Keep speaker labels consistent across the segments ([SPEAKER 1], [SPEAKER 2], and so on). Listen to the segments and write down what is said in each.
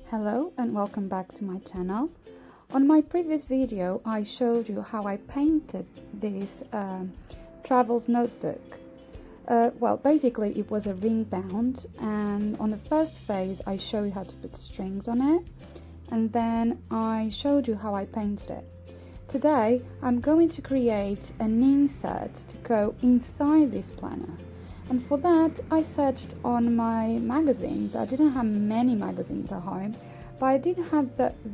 [SPEAKER 1] Hello and welcome back to my channel. On my previous video I showed you how I painted this travels notebook. Well, basically it was a ring bound, and on the first phase I showed you how to put strings on it, and then I showed you how I painted it. Today I'm going to create an insert to go inside this planner. And for that, I searched on my magazines. I didn't have many magazines at home, but I did have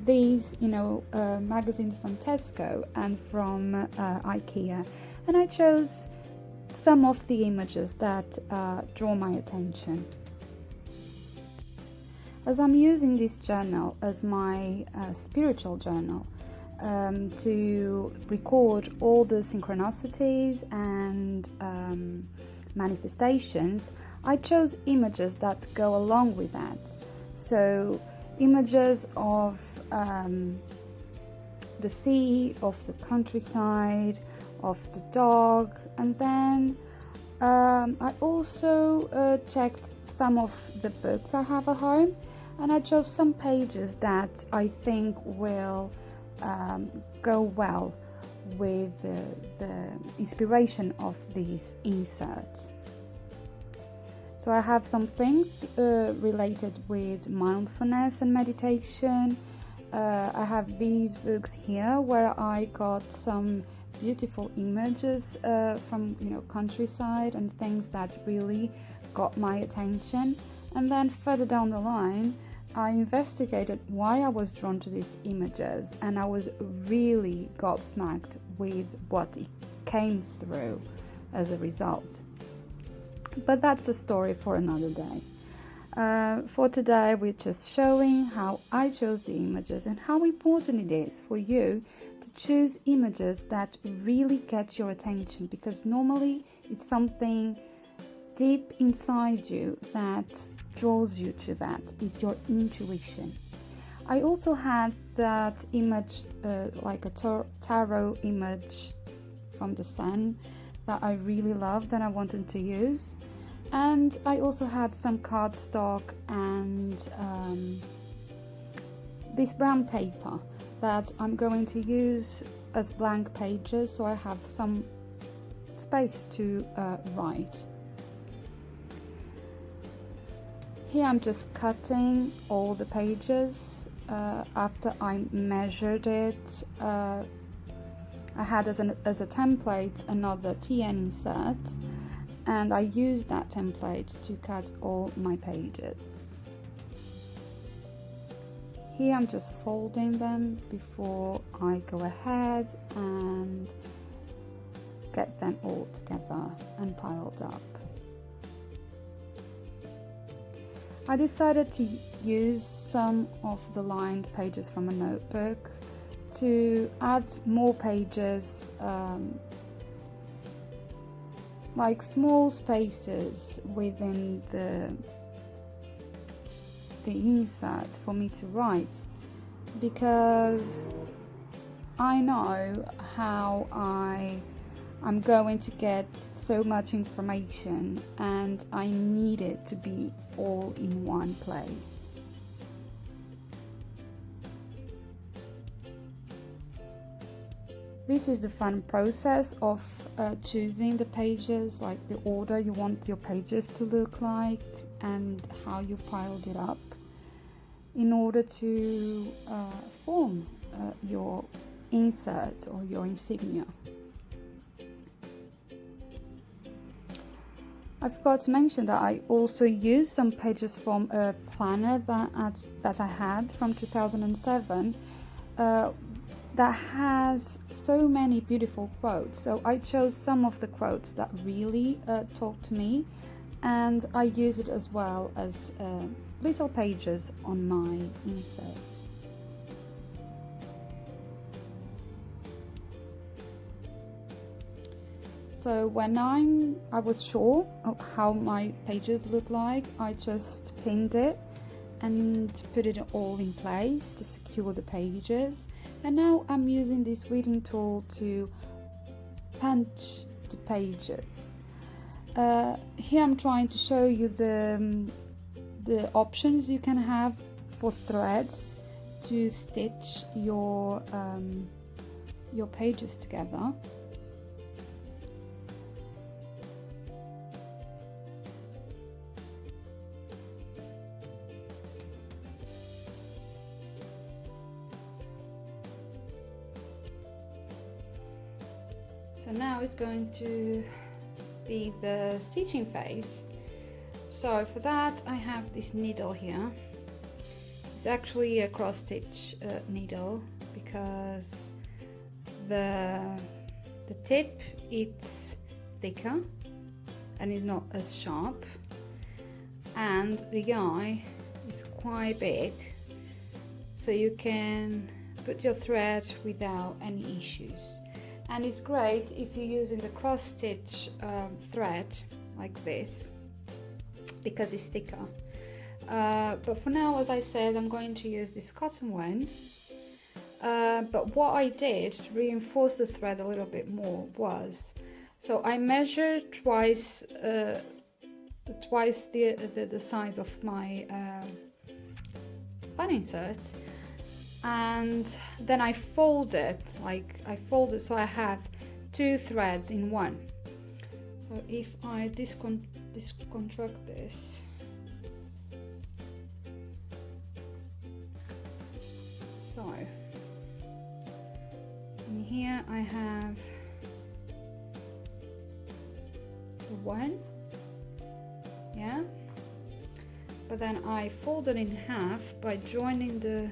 [SPEAKER 1] these, magazines from Tesco and from IKEA. And I chose some of the images that draw my attention. As I'm using this journal as my spiritual journal, to record all the synchronicities and manifestations, I chose images that go along with that. So images of the sea, of the countryside, of the dog, and then I also checked some of the books I have at home, and I chose some pages that I think will go well with the inspiration of these inserts. So I have some things related with mindfulness and meditation. I have these books here where I got some beautiful images from countryside and things that really got my attention. And then further down the line I investigated why I was drawn to these images, and I was really gobsmacked with what it came through as a result. But that's a story for another day. For today, we're just showing how I chose the images and how important it is for you to choose images that really get your attention, because normally it's something deep inside you that draws you to that. Is your intuition. I also had that image, like a tarot image from the sun, that I really loved and I wanted to use. And I also had some cardstock and this brown paper that I'm going to use as blank pages, so I have some space to write. Here I'm just cutting all the pages after I measured it. I had as a template another TN insert, and I used that template to cut all my pages. Here I'm just folding them before I go ahead and get them all together and piled up. I decided to use some of the lined pages from a notebook to add more pages, like small spaces within the insert for me to write, because I know how I'm going to get so much information and I need it to be all in one place. This is the fun process of choosing the pages, like the order you want your pages to look like and how you piled it up in order to form your insert or your insignia. I forgot to mention that I also used some pages from a planner that I had from 2007 that has so many beautiful quotes. So I chose some of the quotes that really talk to me, and I use it as well as little pages on my inserts. So when I was sure of how my pages look like, I just pinned it and put it all in place to secure the pages. And now I'm using this weeding tool to punch the pages. Here I'm trying to show you the options you can have for threads to stitch your pages together. So now it's going to be the stitching phase. So for that I have this needle here. It's actually a cross stitch needle because the tip it's thicker and is not as sharp, and the eye is quite big, so you can put your thread without any issues. And it's great if you're using the cross stitch thread like this because it's thicker. But for now, as I said, I'm going to use this cotton one. But what I did to reinforce the thread a little bit more was, so I measured twice the size of my fan insert, and then I folded, so I have two threads in one. So if I disconstruct this, so in here I have the one, yeah, but then I fold it in half by joining the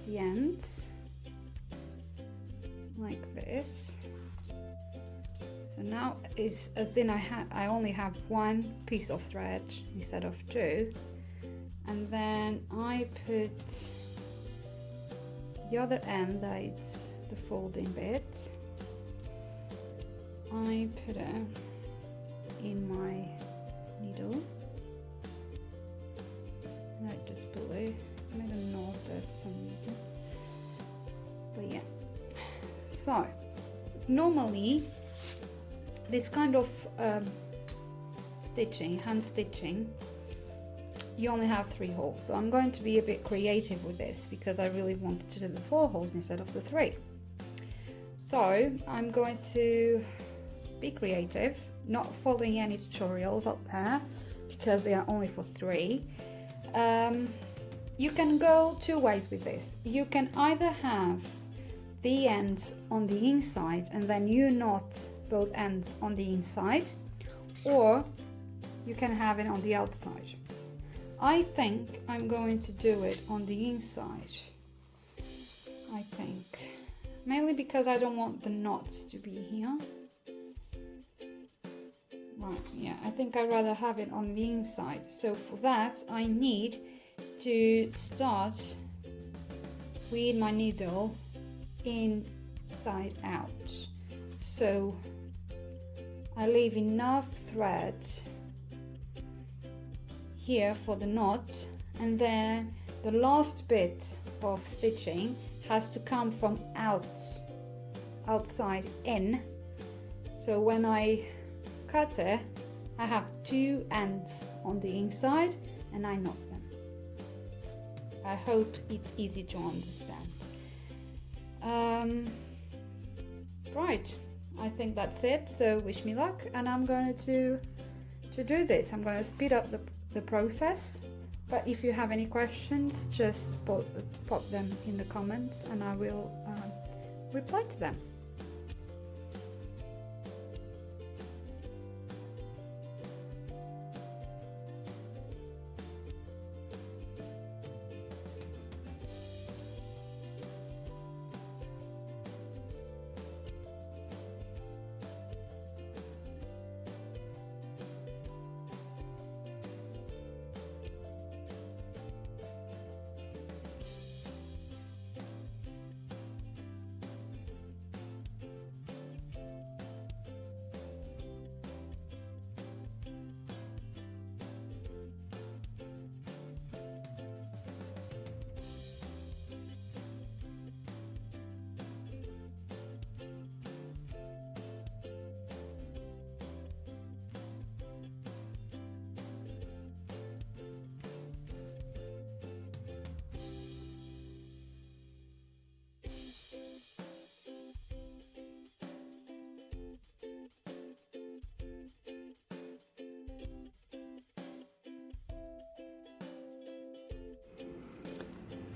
[SPEAKER 1] ends like this. So now is as in I only have one piece of thread instead of two, and then I put the other end, that is the folding bit, I put it in my needle and I just pull it. It's made a knot there for some reason, but yeah. So normally this kind of stitching, hand stitching, you only have 3 holes, so I'm going to be a bit creative with this because I really wanted to do the 4 holes instead of the 3. So I'm going to be creative, not following any tutorials up there because they are only for 3. You can go 2 ways with this. You can either have the ends on the inside and then you knot both ends on the inside, or you can have it on the outside. I think I'm going to do it on the inside, I think, mainly because I don't want the knots to be here. Right, yeah, I think I'd rather have it on the inside. So for that I need to start with my needle inside out. So I leave enough thread here for the knot, and then the last bit of stitching has to come from outside in. So when I cut it, I have 2 ends on the inside and I knot them. I hope it's easy to understand. Right, I think that's it, so wish me luck, and I'm going to do this. I'm going to speed up the process, but if you have any questions, just pop them in the comments and I will reply to them.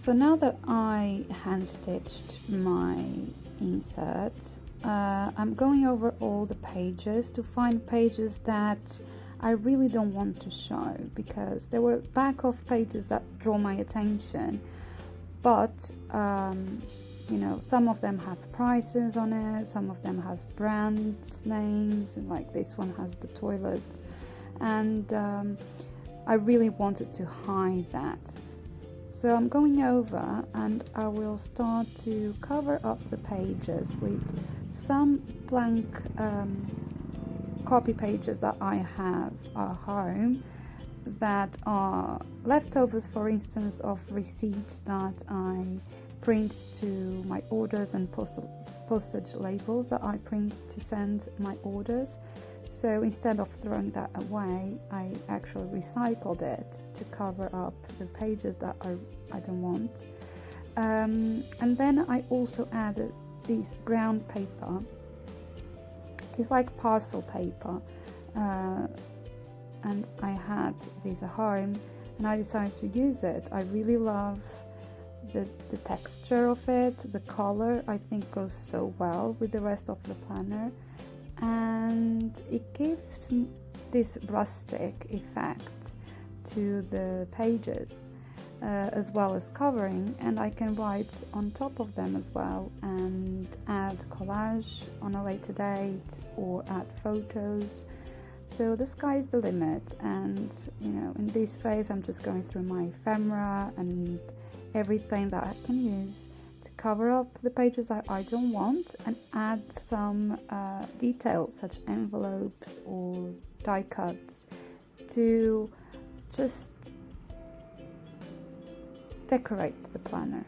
[SPEAKER 1] So now that I hand stitched my insert, I'm going over all the pages to find pages that I really don't want to show, because there were back of pages that draw my attention, but some of them have prices on it, some of them has brands names, and like this one has the toilets, and I really wanted to hide that. So I'm going over and I will start to cover up the pages with some blank copy pages that I have at home that are leftovers, for instance, of receipts that I print to my orders and postage labels that I print to send my orders. So instead of throwing that away, I actually recycled it to cover up the pages that I don't want. And then I also added this brown paper. It's like parcel paper. And I had this at home and I decided to use it. I really love the texture of it. The color, I think, goes so well with the rest of the planner. And it gives this rustic effect to the pages, as well as covering, and I can write on top of them as well and add collage on a later date or add photos. So the sky's the limit, and in this phase I'm just going through my ephemera and everything that I can use to cover up the pages that I don't want and add some details such envelopes or die cuts to just decorate the planner.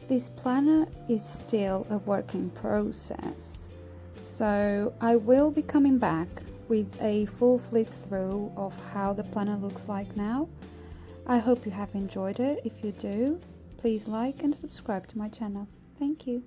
[SPEAKER 1] this planner is still a work in process, so I will be coming back with a full flip through of how the planner looks like now. I hope you have enjoyed it. If you do, please like and subscribe to my channel. Thank you.